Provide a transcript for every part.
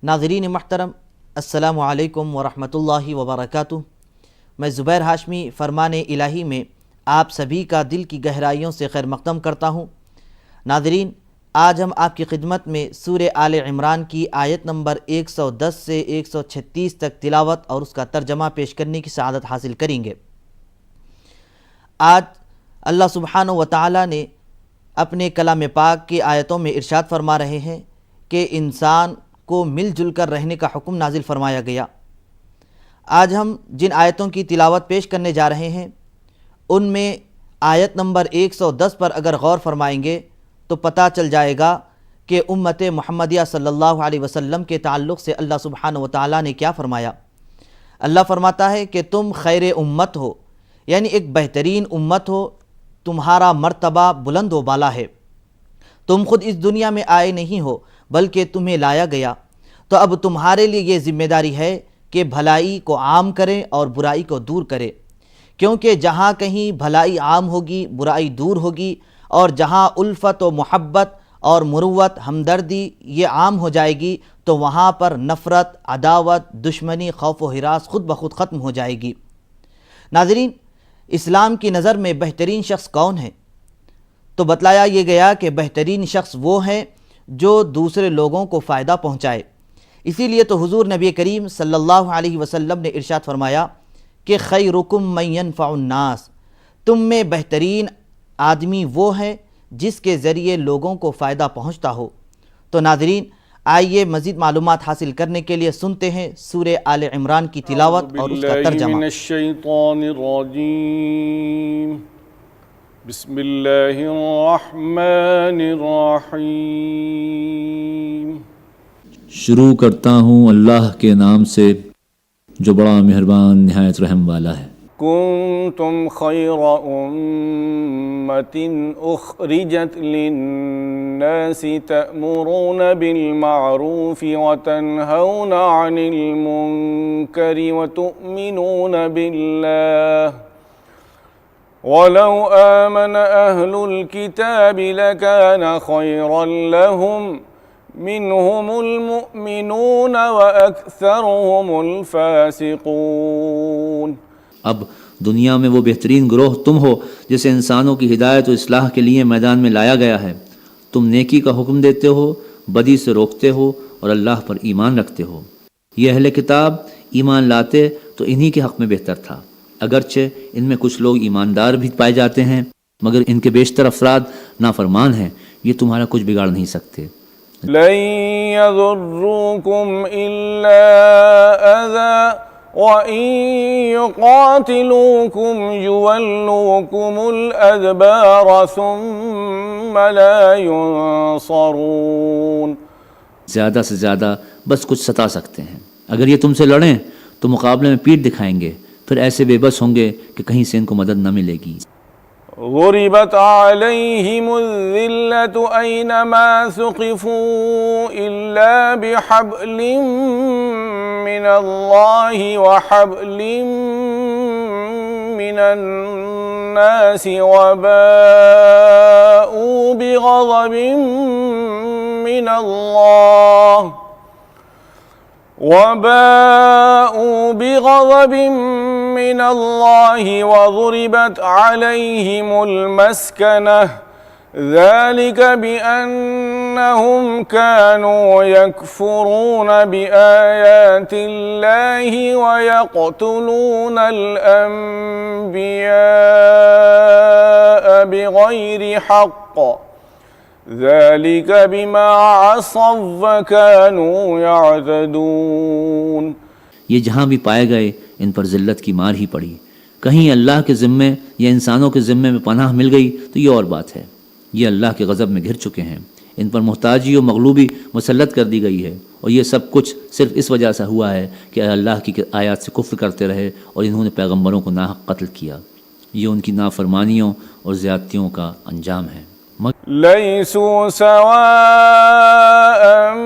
नाज़रीन महतरम, अस्सलामु अलैकुम वरहमतुल्लाहि वबरकातुहू। मैं ज़ुबैर हाशमी फ़रमान इलाही में आप सभी का दिल की गहराइयों से खैर मक़दम करता हूँ। नाज़रीन, आज हम आपकी खिदमत में सूरे आले इमरान की आयत नंबर 110 से 136 तक तिलावत और उसका तर्जमा पेश करने की सआदत हासिल करेंगे। आज अल्लाह सुब्हानहू व तआला ने अपने कलाम पाक की आयतों में इरशाद फरमा रहे हैं कि इंसान को मिलजुल कर रहने का हुक्म नाजिल फरमाया गया। आज हम जिन आयतों की तिलावत पेश करने जा रहे हैं उनमें आयत नंबर 110 पर अगर गौर फरमाएंगे तो पता चल जाएगा कि उम्मत मुहम्मदिया सल्लल्लाहु अलैहि वसल्लम के ताल्लुक़ से अल्लाह सुब्हानहू व तआला ने क्या फ़रमाया। अल्लाह फरमाता है कि तुम खैर उम्मत हो, यानी एक बेहतरीन उम्मत हो, तुम्हारा मर्तबा बुलंद व बाला है। तुम खुद इस दुनिया में आए नहीं हो बल्कि तुम्हें लाया गया। तो अब तुम्हारे लिए ये ज़िम्मेदारी है कि भलाई को आम करें और बुराई को दूर करें, क्योंकि जहाँ कहीं भलाई आम होगी बुराई दूर होगी, और जहाँ उल्फत व मोहब्बत और मुरुवत हमदर्दी ये आम हो जाएगी तो वहाँ पर नफ़रत, अदावत, दुश्मनी, खौफ व हिरास खुद ब खुद ख़त्म हो जाएगी। नाज़रीन, इस्लाम की नज़र में बेहतरीन शख्स कौन है? तो बतलाया ये गया कि बेहतरीन शख्स वो है जो दूसरे लोगों को फ़ायदा पहुँचाए। इसीलिए तो हुज़ूर नबी करीम सल्लल्लाहु अलैहि वसल्लम ने इरशाद फरमाया कि खैरुकुम मन यनफ़उन्नास, तुम में बेहतरीन आदमी वो है जिसके ज़रिए लोगों को फ़ायदा पहुँचता हो। तो नाज़रीन, आइए मज़ीद मालूमात हासिल करने के लिए सुनते हैं सूरे आले इमरान की तिलावत और उसका तर्जमा। बिस्मिल्लाहिर्रहमानिर्रहीम। शुरू करता हूँ अल्लाह के नाम से जो बड़ा मेहरबान निहायत रहम वाला है। कुन्तुम खैरा उम्मतिन उखरिजत लिन्नासि तअमुरून बिल मारूफि व तन्हौना अनिल मुनकरि व तुअमिनून बिल्लाह वलौ आमन अहलुल किताबि लकान खैरन लहुम मिनहुमुल मुमिनून व अक्सरुहुमुल फासिकून। अब दुनिया में वो बेहतरीन ग्रोह तुम हो जिसे इंसानों की हिदायत और इस्लाह के लिए मैदान में लाया गया है। तुम नेकी का हुक्म देते हो, बदी से रोकते हो और अल्लाह पर ईमान रखते हो। ये अहले किताब ईमान लाते तो इन्हीं के हक़ में बेहतर था, अगरचे इनमें कुछ लोग ईमानदार भी पाए जाते हैं मगर इनके बेशतर अफराद नाफरमान हैं। ये तुम्हारा कुछ बिगाड़ नहीं सकते। लन यज़ुर्रुकुम इल्ला अज़ा व इन युक़ातिलूकुम युवल्लूकुमुल अदबार सुम्मा ला युनसरून। ज़्यादा से ज़्यादा बस कुछ सता सकते हैं। अगर ये तुमसे लड़ें तो मुकाबले में पीठ दिखाएंगे, फिर ऐसे बेबस होंगे कि कहीं से इनको मदद न मिलेगी। ग़ुरिबत अलैहिमुज़्ज़िल्लतु ऐनमा सुक़िफ़ू इल्ला बिहब्लिम मिनल्लाहि व हब्लिम मिनन्नासि व बाऊ बिग़ज़बिन मिनल्लाह वज़ुरिबत अलैहिमुल मस्कनह ज़ालिक बिअन्नहुम कानू यकफ़ुरून बिआयातिल्लाहि व यक़्तुलूनल अंबिया बिग़ैरि हक़्क़ ज़ालिक बिमा असव व कानू यअतदून। ये जहाँ भी पाए गए इन पर ज़िल्लत की मार ही पड़ी। कहीं अल्लाह के ज़िम्मे या इंसानों के ज़िम्मे में पनाह मिल गई तो ये और बात है। ये अल्लाह के गज़ब में घिर चुके हैं। इन पर मुहताजी और मग़लूबी मुसल्लत कर दी गई है, और ये सब कुछ सिर्फ इस वजह से हुआ है कि अल्लाह की आयत से कुफ्र करते रहे और इन्होंने पैगम्बरों को नाहक़ कत्ल किया। ये उनकी नाफरमानियों और ज़्यादतियों का अंजाम है। लैसू सवाअन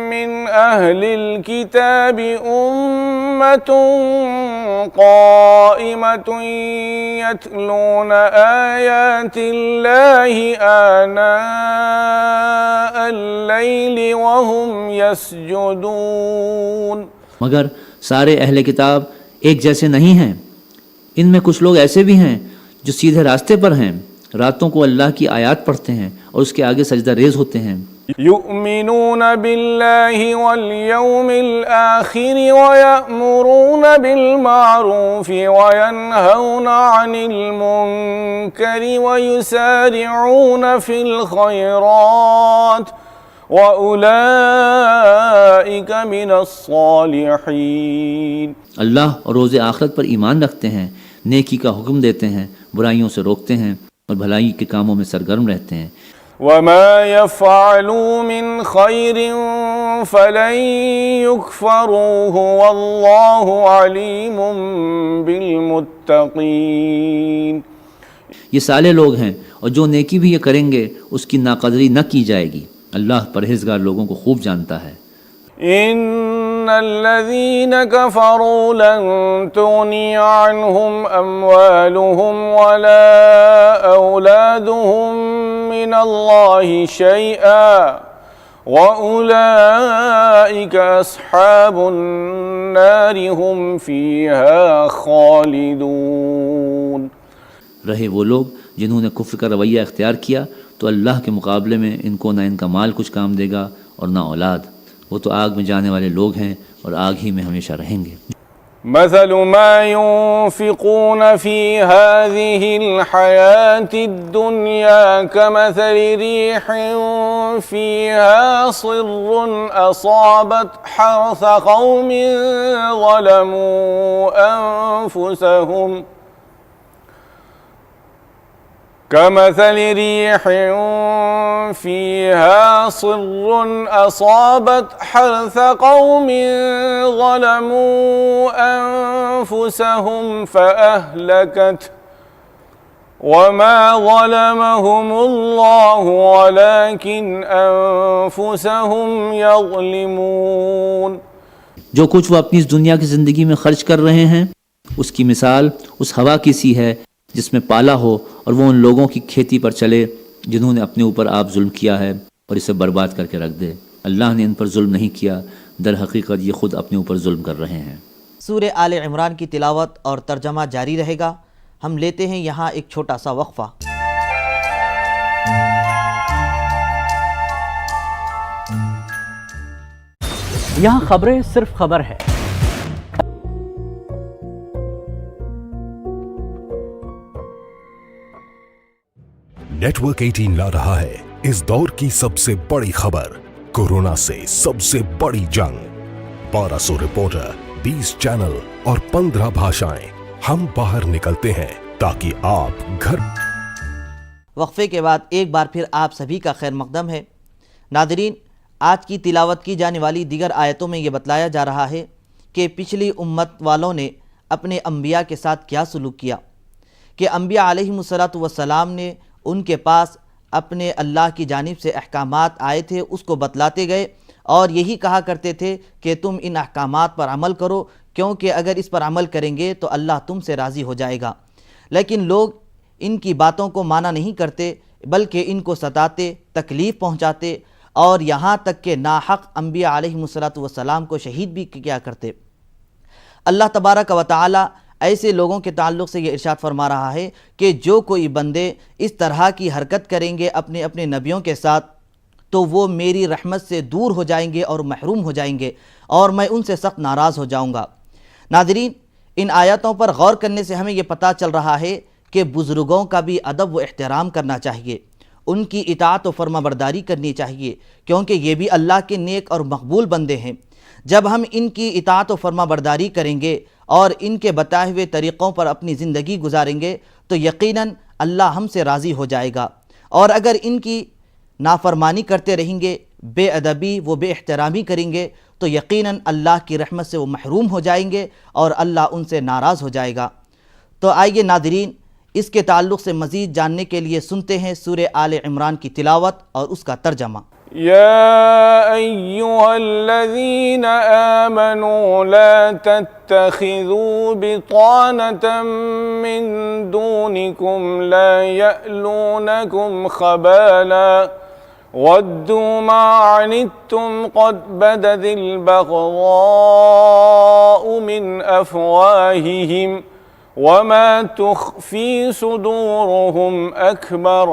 मिन अहलिल किताबि उम्मतुन क़ाइमतुन यतलून आयातिल्लाहि आनाअ الليل وهم يسجدون। मगर सारे अहले किताब एक जैसे नहीं हैं। इनमें कुछ लोग ऐसे भी हैं जो सीधे रास्ते पर हैं, रातों को अल्लाह की आयत पढ़ते हैं और उसके आगे सजदा रेज होते हैं। युमिनून बिल्लाहि वल यौमिल आखिर व यअमुरून बिल मारूफ व यनहौना अनिल मुनकर व युसारिऊन फिल खैरात व उलाइक मिनस सालिहीन। अल्लाह और रोज़े आखिरत पर ईमान रखते हैं, नेकी का हुक्म देते हैं, बुराइयों से रोकते हैं और भलाई के कामों में सरगर्म रहते हैं। वमा यफ़अलू मिन खैरिन फलन युकफ़रूहु वल्लाहु अलीमुम बिल मुत्तक़ीन। ये साले लोग हैं और जो नेकी भी ये करेंगे उसकी नाकदरी न की जाएगी। अल्लाह परहेजगार लोगों को खूब जानता है। इन्नल्लज़ीन कफ़रू लन तुग़नी अन्हुम अम्वालुहुम वला औलादुहुम मिनल्लाहि शैअा व उलाइक अस्हाबुन नारि हुम फ़ीहा ख़ालिदून। रहे वो लोग जिन्होंने कुफ्र का रवैया इख्तियार किया तो अल्लाह के मुकाबले में इनको ना इनका माल कुछ काम देगा और ना औलाद। वो तो आग में जाने वाले लोग हैं और आग ही में हमेशा रहेंगे। मसलु मा युनफ़िक़ून फ़ी हाज़िहिल हयातिद दुनिया कमसलि रिहिन फ़ीहा सिर्रुन असाबत हर्स क़ौमिन ज़लमू अन्फ़ुसहुम कमसल रिह फ़ीहा सिर्रुन असाबत हर्स क़ौमिन ज़लमू अन्फ़ुसहुम फ़अहलकत वमा ज़लमहुमुल्लाहु वलाकिन अन्फ़ुसहुम यज़लिमून। जो कुछ वो अपनी इस दुनिया की ज़िंदगी में खर्च कर रहे हैं उसकी मिसाल उस हवा की सी है जिसमें पाला हो और वो उन लोगों की खेती पर चले जिन्होंने अपने ऊपर आप जुल्म किया है और इसे बर्बाद करके रख दे। अल्लाह ने इन पर जुल्म नहीं किया, दर हकीकत ये खुद अपने ऊपर जुल्म कर रहे हैं। सूरह आले इमरान की तिलावत और तर्जमा जारी रहेगा। हम लेते हैं यहाँ एक छोटा सा वक्फा। यहाँ खबरें सिर्फ खबर है। नेटवर्क 18 ला रहा है इस दौर की सबसे बड़ी खबर, कोरोना से सबसे बड़ी जंग। 1200 रिपोर्टर, 20 चैनल और 15 भाषाएं। हम बाहर निकलते हैं ताकि आप घर। वक्फे के बाद एक बार फिर आप सभी का खैर मकदम है। नादरीन, आज की तिलावत की जाने वाली दीगर आयतों में ये बतलाया जा रहा है कि पिछली उम्मत वालों ने अपने अम्बिया के साथ क्या सलूक किया कि अम्बिया अलैहिमुस्सलातु वस्सलाम ने उनके पास अपने अल्लाह की जानिब से अहकामात आए थे, उसको बतलाते गए और यही कहा करते थे कि तुम इन अहकामात पर अमल करो, क्योंकि अगर इस पर अमल करेंगे तो अल्लाह तुमसे राज़ी हो जाएगा। लेकिन लोग इनकी बातों को माना नहीं करते, बल्कि इनको सताते, तकलीफ़ पहुँचाते और यहाँ तक कि नाहक अम्बिया अलैहिमुस्सलातु वस्सलाम को शहीद भी किया करते। अल्लाह तबारक व तआला ऐसे लोगों के ताल्लुक़ से ये इरशाद फरमा रहा है कि जो कोई बंदे इस तरह की हरकत करेंगे अपने अपने नबियों के साथ तो वो मेरी रहमत से दूर हो जाएंगे और महरूम हो जाएंगे और मैं उनसे सख्त नाराज़ हो जाऊँगा। नाज़रीन, इन आयतों पर गौर करने से हमें ये पता चल रहा है कि बुज़ुर्गों का भी अदब व एहतराम करना चाहिए, उनकी इताअत व फरमाबरदारी करनी चाहिए, क्योंकि ये भी अल्लाह के नेक और मकबूल बंदे हैं। जब हम इनकी इताअत व फरमाबरदारी करेंगे और इनके बताए हुए तरीक़ों पर अपनी ज़िंदगी गुजारेंगे तो यकीनन अल्लाह हमसे राज़ी हो जाएगा। और अगर इनकी नाफरमानी करते रहेंगे, बेअदबी व बेएहतरामी करेंगे तो यकीनन अल्लाह की रहमत से वो महरूम हो जाएंगे और अल्लाह उनसे नाराज़ हो जाएगा। तो आइए नाज़रीन, इसके ताल्लुक़ से मज़ीद जानने के लिए सुनते हैं सूरह आले इमरान की तिलावत और उसका तर्जमा। या अय्युहल्लज़ीना आमनू ला तत्तखिज़ू बितानतम मिन दूनिकुम ला यअलूनकुम खबाला वद्दू मा अनित्तुम क़द बदतिल बग़ज़ाउ मिन अफ़वाहिहिम वमा तुख़फ़ी सुदूरुहुम अकबर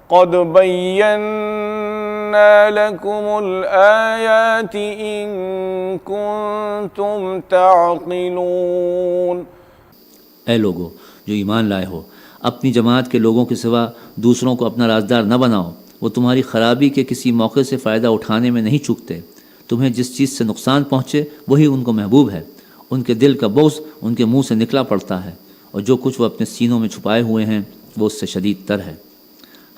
क़द बय्यन्ना लकुमुल आयाति इन कुन्तुम ताक़िलून। ऐ लोगो जो ईमान लाए हो, अपनी जमात के लोगों के सिवा दूसरों को अपना राजदार न बनाओ। वो तुम्हारी ख़राबी के किसी मौके से फ़ायदा उठाने में नहीं चूकते। तुम्हें जिस चीज़ से नुकसान पहुँचे वही उनको महबूब है। उनके दिल का बोझ उनके मुंह से निकला पड़ता है और जो कुछ वो अपने सीनों में छुपाए हुए हैं वो उससे शदीद तर है।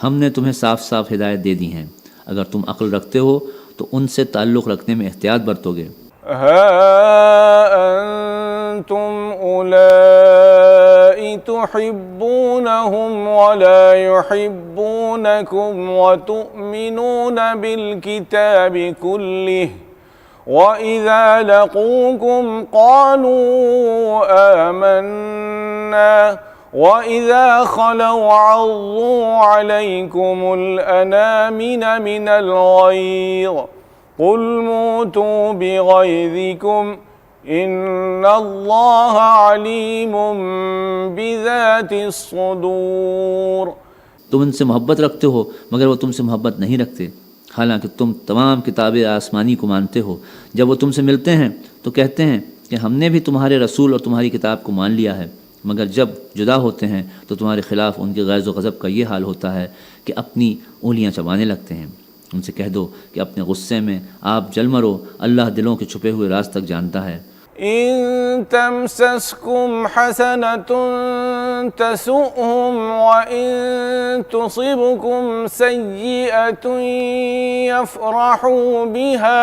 हमने तुम्हें साफ साफ हिदायत दे दी हैं। अगर तुम अक्ल रखते हो तो उनसे ताल्लुक़ रखने में एहतियात बरतोगे। हा अंतुम उलाई तुहिब्बूनहुम वला युहिब्बूनकुम व तुअमिनून बिल किताबि कुल्लिहि व इज़ा लक़ूकुम क़ालू आमन्ना वइज़ा खलौ अज़्ज़ू अलैकुमुल अनामिन मिनल गैज़ क़ुल मूतू बिग़ैज़िकुम इन्नल्लाह अलीमुम बिज़ातिस सुदूर। तुम उनसे मोहब्बत रखते हो मगर वो तुमसे मोहब्बत नहीं रखते, हालांकि तुम तमाम किताबें आसमानी को मानते हो। जब वो तुमसे मिलते हैं तो कहते हैं कि हमने भी तुम्हारे रसूल और तुम्हारी किताब को मान लिया है, मगर जब जुदा होते हैं तो तुम्हारे ख़िलाफ़ उनके गैज़ व गज़ब का ये हाल होता है कि अपनी उंगलियां चबाने लगते हैं। उनसे कह दो कि अपने गुस्से में आप जल मरो, अल्लाह दिलों के छुपे हुए राज तक जानता है। इन तमसस्कुम हसनतुन तसुहुम व इन तुसिबकुम सय्यिअतुन यफ़रहू बिहा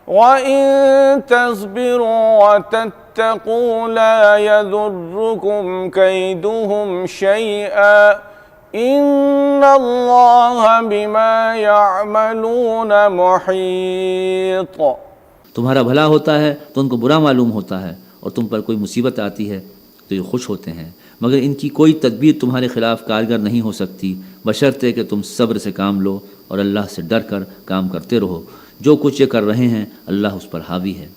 व इन तस्बिरू व तत्तक़ू ला यदुर्रुकुम कैदुहुम शैअ इन्नल्लाह बिमा यअमलून मुहीत। तुम्हारा भला होता है तो उनको बुरा मालूम होता है और तुम पर कोई मुसीबत आती है तो ये खुश होते हैं, मगर इनकी कोई तदबीर तुम्हारे खिलाफ कारगर नहीं हो सकती बशर्ते कि तुम सब्र से काम लो और अल्लाह से डर कर काम करते रहो। जो कुछ ये कर रहे हैं अल्लाह उस पर हावी है।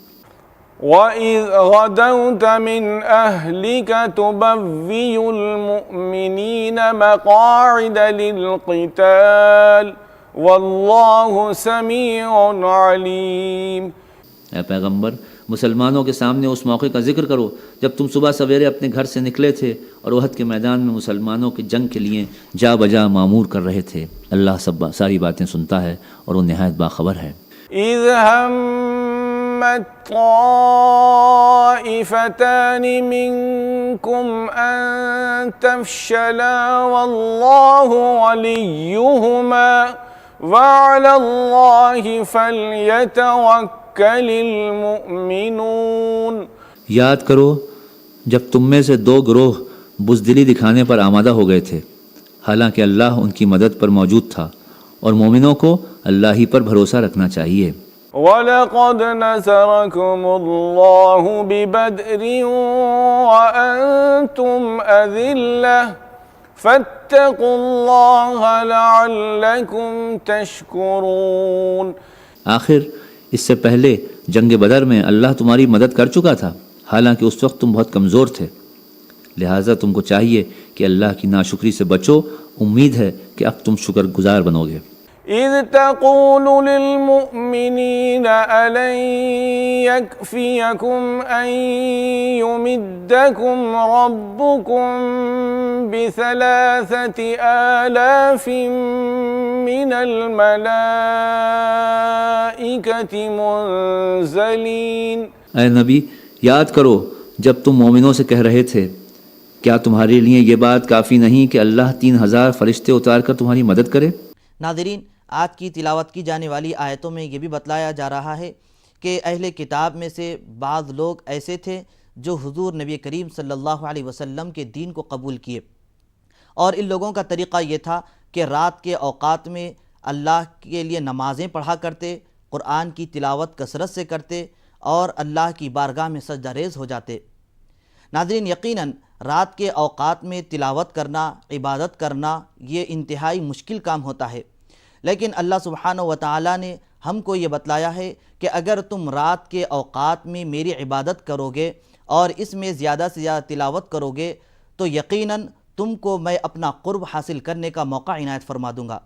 वइज़ गदौत मिन अहलिका तुबव्विउल मुअ्मिनीन मक़ाइद लिल-क़िताल वल्लाहु समीउन अलीम। ऐ पैगंबर, मुसलमानों के सामने उस मौके का जिक्र करो जब तुम सुबह सवेरे अपने घर से निकले थे और ओहद के मैदान में मुसलमानों की जंग के लिए जा बजा मामूर कर रहे थे। अल्लाह सब सारी बातें सुनता है और वो निहायत बाखबर है। इज़ हम्मत ताइफ़तानि मिनकुम अन तफ़शला वल्लाहु वलियुहुमा वअलल्लाहि फल्यतवक्कलिल मुमिनून। याद करो जब तुम में से दो गिरोह बुज़दिली दिखाने पर आमादा हो गए थे, हालांकि अल्लाह उनकी मदद पर मौजूद था और मोमिनों को अल्लाह ही पर भरोसा रखना चाहिए। वलक़द नसरकुमुल्लाहु बिबद्रिन व अंतुम अज़िल्लह फत्तक़ुल्लाह लअल्लकुम तशकुरून। आखिर इससे पहले जंग बदर में अल्लाह तुम्हारी मदद कर चुका था, हालांकि उस वक्त तुम बहुत कमज़ोर थे, लिहाजा तुमको चाहिए कि अल्लाह की नाशुक्री से बचो। उम्मीद है कि अब तुम शुक्रगुजार बनोगे। इज़ तक़ूलु लिलमुअ्मिनीन अलन यकफ़ियकुम अन युमिद्दकुम रब्बुकुम बिसलासति आलाफिन मिनल मलाइकति मुनज़लीन। ऐ नबी, याद करो जब तुम मोमिनों से कह रहे थे, क्या तुम्हारे लिए ये बात काफ़ी नहीं कि अल्लाह 3000 फरिश्ते उतार कर तुम्हारी मदद करे। नाज़रीन, आज की तिलावत की जाने वाली आयतों में ये भी बतलाया जा रहा है कि अहले किताब में से बाज़ लोग ऐसे थे जो हुज़ूर नबी करीम सल्लल्लाहु अलैहि वसल्लम के दीन को कबूल किए, और इन लोगों का तरीक़ा ये था कि रात के औक़ात में अल्लाह के लिए नमाज़ें पढ़ा करते, क़ुरआन की तिलावत कसरत से करते और अल्लाह की बारगाह में सजदा रेज़ हो जाते। नाज़रीन, यकीनन रात के औक़ात में तिलावत करना, इबादत करना, ये इंतहाई मुश्किल काम होता है, लेकिन अल्लाह सुब्हानहू व तआला ने हमको ये बतलाया है कि अगर तुम रात के औकात में मेरी इबादत करोगे और इसमें ज़्यादा से ज़्यादा तिलावत करोगे तो यकीनन तुमको मैं अपना क़ुर्ब हासिल करने का मौका इनायत फरमा दूँगा।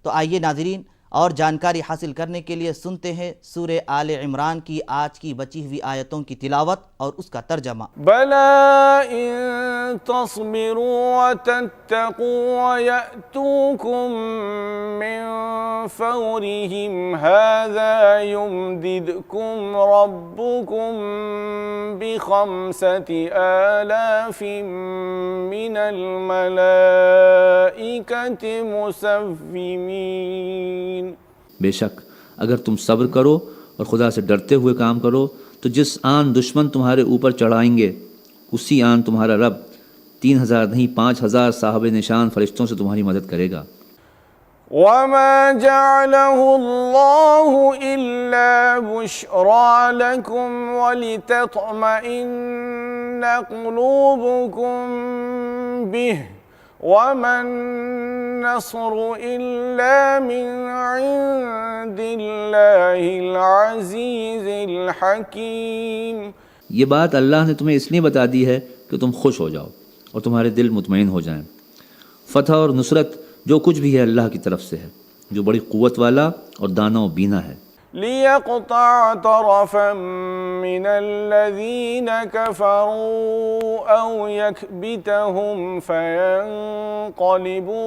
तो आइए नाज़रीन, और जानकारी हासिल करने के लिए सुनते हैं सूरे आले इमरान की आज की बची हुई आयतों की तिलावत और उसका तर्जमा। बला इन तस्बिरू व तत्तकू व यअतूकुम मिन फौरिहिम हाज़ा युमदिदकुम रब्बुकुम बिखम्सति आलाफिन मिनल मलाइकति मुसव्विमीन। बेशक अगर तुम सब्र करो और खुदा से डरते हुए काम करो तो जिस आन दुश्मन तुम्हारे ऊपर चढ़ाएंगे उसी आन तुम्हारा रब 3000 नहीं 5000 साहबे निशान फरिश्तों से तुम्हारी मदद करेगा। वमा जअलहु अल्लाहु इल्ला बुश्रा लकुम वलितत्मइन्न क़ुलूबुकुम बिहि वमन नस्रु इल्ला मिन इंदिल्लाहिल अज़ीज़िल हकीम। ये बात अल्लाह ने तुम्हें इसलिए बता दी है कि तुम खुश हो जाओ और तुम्हारे दिल मुतमईन हो जाएं। फतह और नुसरत जो कुछ भी है अल्लाह की तरफ से है, जो बड़ी क़ुव्वत वाला और दाना और बीना है। लियक़तअ तरफ़न मिनल्लज़ीन कफ़रू औ यकबितहुम फ़यन्क़लिबू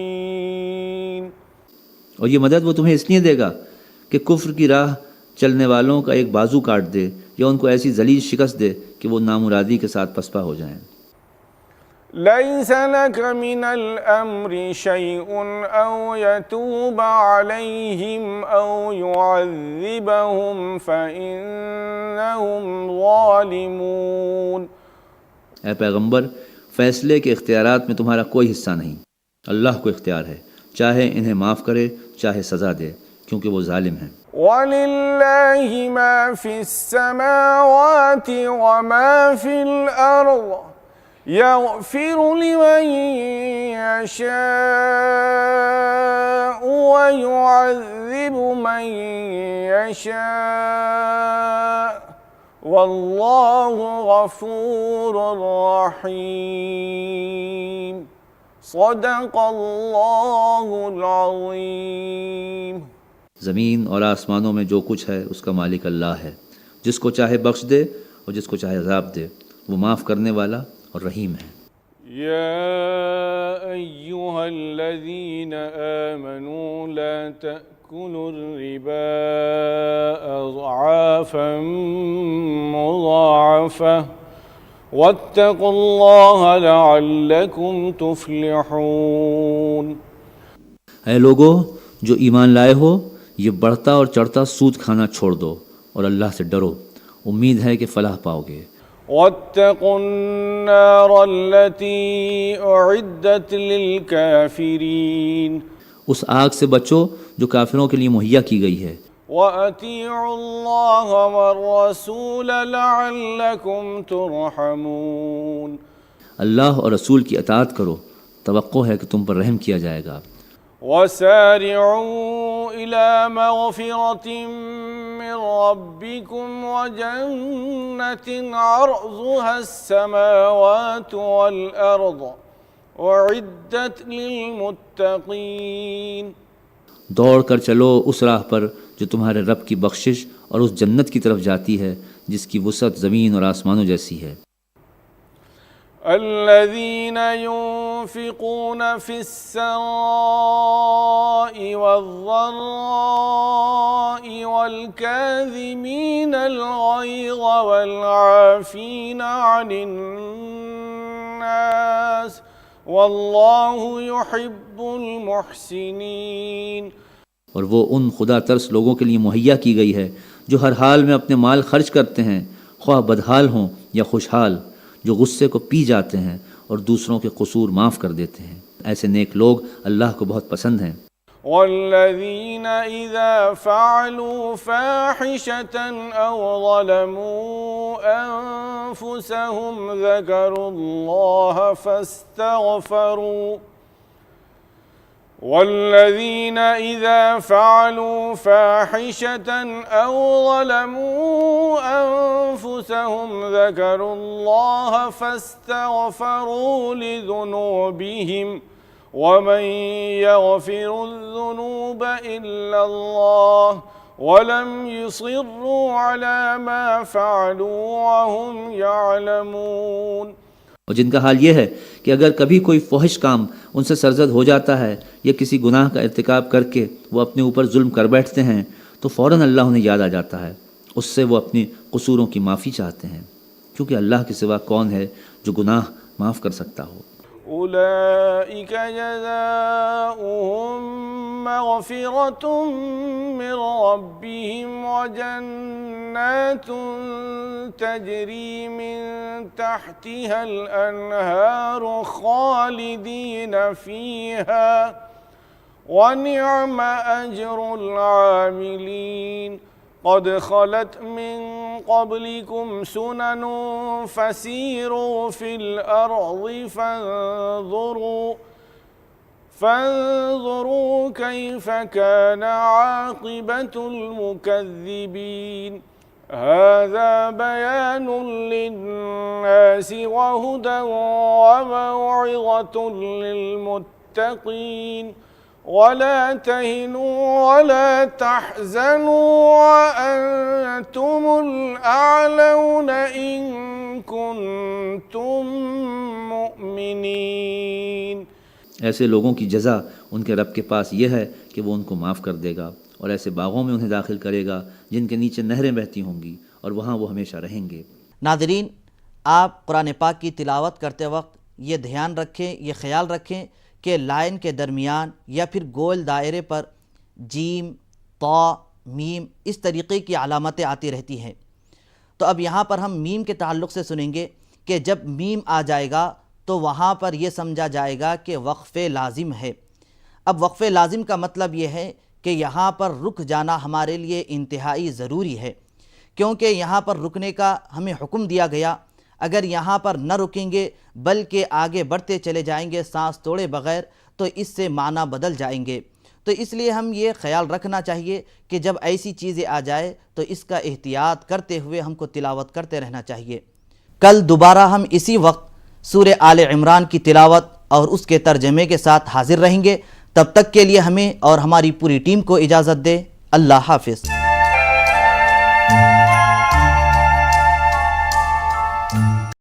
ख़ाइबीन। और ये मदद वो तुम्हें इसलिए देगा कि कुफ्र की राह चलने वालों का एक बाजू काट दे या उनको ऐसी जलील शिकस्त दे कि वो नामुरादी के साथ पसपा हो जाएं। लैस लक मिनल अम्रि शैउन औ यतूब अलैहिम औ युअज़्ज़िबहुम फ़इन्नहुम ज़ालिमून। ऐ पैगंबर, फैसले के इख्तियारात में तुम्हारा कोई हिस्सा नहीं, अल्लाह को इख्तियार है, चाहे इन्हें माफ़ करे चाहे सज़ा दे, क्योंकि वो जालिम हैं। वलिल्लाहि मा फिस्समावाति व मा फिल अर्ज़ यग़फ़िरु लिमन यशाअ व युअज़्ज़िबु मन यशाअ वल्लाहु गफ़ूरुर रहीम। सदक़ल्लाहुल अज़ीम। ज़मीन और आसमानों में जो कुछ है उसका मालिक अल्लाह है, जिसको चाहे बख्श दे और जिसको चाहे अज़ाब दे, वो माफ़ करने वाला और रहीम है। या अय्युहल्लज़ीन आमनू ला तअकुलुर रिबा अज़आफ़न मुज़ाअफ़ा वत्तक़ुल्लाह लअल्लकुम तुफ़्लिहून। ऐ लोगो जो ईमान लाए हो, ये बढ़ता और चढ़ता सूद खाना छोड़ दो और अल्लाह से डरो, उम्मीद है कि फलाह पाओगे। वत्तक़ुन्नारल्लती उइद्दत लिलकाफ़िरीन। उस आग से बचो जो काफिरों के लिए मुहैया की गई है। वअतीउल्लाह वर्रसूल लअल्लकुम तुरहमून। अल्लाह और रसूल की अताअत करो, तवक्को है कि तुम पर रहम किया जाएगा। वसारिऊ इला मग़फ़िरतिन मिन रब्बिकुम व जन्नतिन अर्ज़ुहस-समावातु वल अर्ज़ उइद्दत लिलमुत्तक़ीन। दौड़ कर चलो उस राह पर जो तुम्हारे रब की बख्शिश और उस जन्नत की तरफ जाती है जिसकी वुसअत ज़मीन और आसमानों जैसी है। अल्लज़ीन युन्फ़िक़ून फ़िस्सर्राइ वज़्ज़र्राइ वल्काज़िमीनल ग़ैज़ वल्आफ़ीन अनिन्नास वल्लाहु युहिब्बुल मुहसिनीन। और वो उन खुदा तरस लोगों के लिए मुहैया की गई है जो हर हाल में अपने माल खर्च करते हैं, ख्वाह बदहाल हों या खुशहाल, जो गुस्से को पी जाते हैं और दूसरों के कसूर माफ़ कर देते हैं। ऐसे नेक लोग अल्लाह को बहुत पसंद हैं। वल्लज़ीन इज़ा फ़अलू फ़ाहिशतन औ ज़लमू अन्फुसहुम ज़करुल्लाह फ़स्तग़फ़रू वल्लज़ीन इज़ा फ़अलू फ़ाहिशतन औ ज़लमू अन्फुसहुम ज़करुल्लाह फ़स्तग़फ़रू लिज़ुनूबिहिम वमन यग़फिरुज़्ज़ुनूब इल्लल्लाह वलम युसिर्रू अला मा फ़अलू वहुम यअलमून। और जिनका हाल ये है कि अगर कभी कोई फौहिश काम उनसे सरजद हो जाता है या किसी गुनाह का इर्तिकाब करके वो अपने ऊपर जुल्म कर बैठते हैं तो फ़ौरन अल्लाह उन्हें याद आ जाता है, उससे वो अपनी कसूरों की माफ़ी चाहते हैं, क्योंकि अल्लाह के सिवा कौन है जो गुनाह माफ़ कर सकता हो। उलाइक जज़ाउहुम मग़फ़िरतुम मिन रब्बिहिम व जन्नातुन तजरी मिन तहतिहल अनहारु खालिदीन फ़ीहा व निअम अजरुल आमिलीन। क़द ख़लत मिन क़ब्लिकुम सुनन फ़सीरू फ़िल अर्ज़ि फ़न्ज़ुरू कैफ़ कान आक़िबतुल मुकज़्ज़िबीन। हाज़ा बयानुन लिन्नासि व हुदन व मौइज़तुन लिल्मुत्तक़ीन। वला तहिनू वला तहज़नू वअन्तुमुल अअलौन इन कुन्तुम मुमिनीन। ऐसे लोगों की जज़ा उनके रब के पास यह है कि वो उनको माफ़ कर देगा और ऐसे बागों में उन्हें दाखिल करेगा जिनके नीचे नहरें बहती होंगी और वहाँ वो हमेशा रहेंगे। नाज़रीन, आप कुरान पाक की तिलावत करते वक्त ये ध्यान रखें, ये ख्याल रखें कि लाइन के दरमियान या फिर गोल दायरे पर जीम, ता, मीम इस तरीक़े की अलामतें आती रहती हैं। तो अब यहाँ पर हम मीम के ताल्लुक़ से सुनेंगे कि जब मीम आ जाएगा तो वहाँ पर यह समझा जाएगा कि वक्फ़े लाजिम है। अब वक्फ़े लाजिम का मतलब ये है कि यहाँ पर रुक जाना हमारे लिए इंतहाई ज़रूरी है, क्योंकि यहाँ पर रुकने का हमें हुक्म दिया गया। अगर यहाँ पर न रुकेंगे बल्कि आगे बढ़ते चले जाएंगे सांस तोड़े बग़ैर तो इससे माना बदल जाएंगे। तो इसलिए हम ये ख्याल रखना चाहिए कि जब ऐसी चीज़ें आ जाए तो इसका एहतियात करते हुए हमको तिलावत करते रहना चाहिए। कल दोबारा हम इसी वक्त सूरह आले इमरान की तिलावत और उसके तर्जमे के साथ हाजिर रहेंगे। तब तक के लिए हमें और हमारी पूरी टीम को इजाज़त दे। अल्लाह हाफ़िज़।